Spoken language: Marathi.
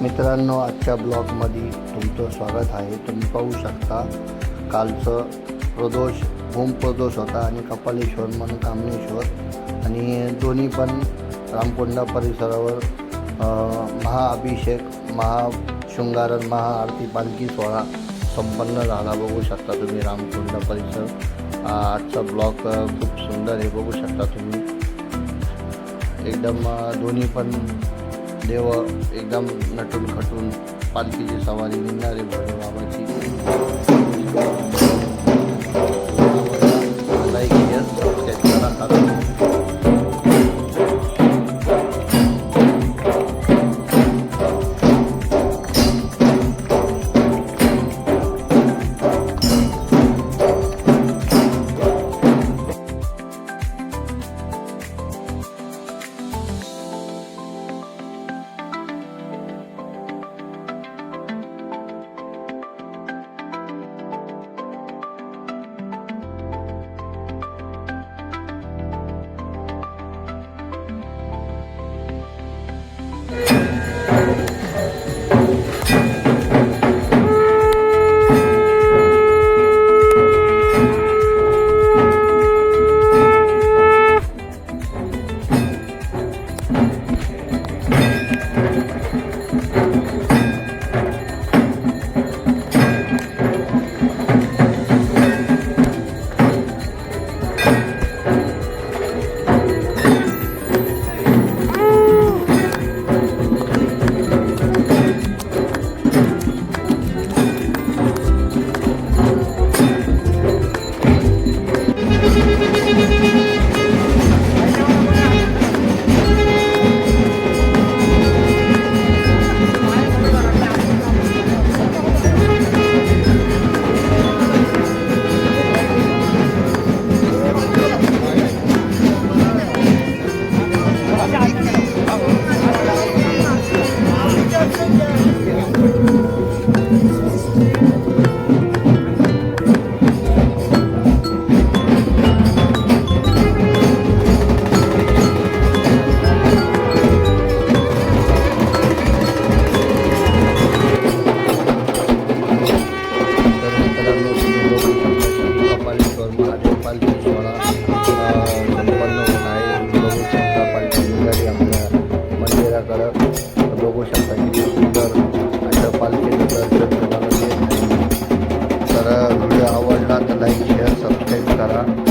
मित्रांनो, आजच्या ब्लॉगमध्ये तुमचं स्वागत आहे. तुम्ही पाहू शकता कालचं भूमप्रदोष होता आणि कपालेश्वर मनकामनेश्वर आणि दोन्ही पण रामकुंडा परिसरावर महाअभिषेक, महाशृंगारण, महाआरती, पालखी सोहळा संपन्न झाला. बघू शकता तुम्ही रामकुंडा परिसर. आजचा ब्लॉग खूप सुंदर आहे. बघू शकता तुम्ही एकदम दोन्ही पण देव एकदम नटून खटून पालखीची सवारी निघणारे भोले बाबाची. लाईक शेअर सबस्क्राईब करा. बघू शकता किती सुंदर असं पालखीचं दर्शन तुम्हाला घेत आहे. तर व्हिडिओ आवडला तर लाईक शेअर सबस्क्राईब करा.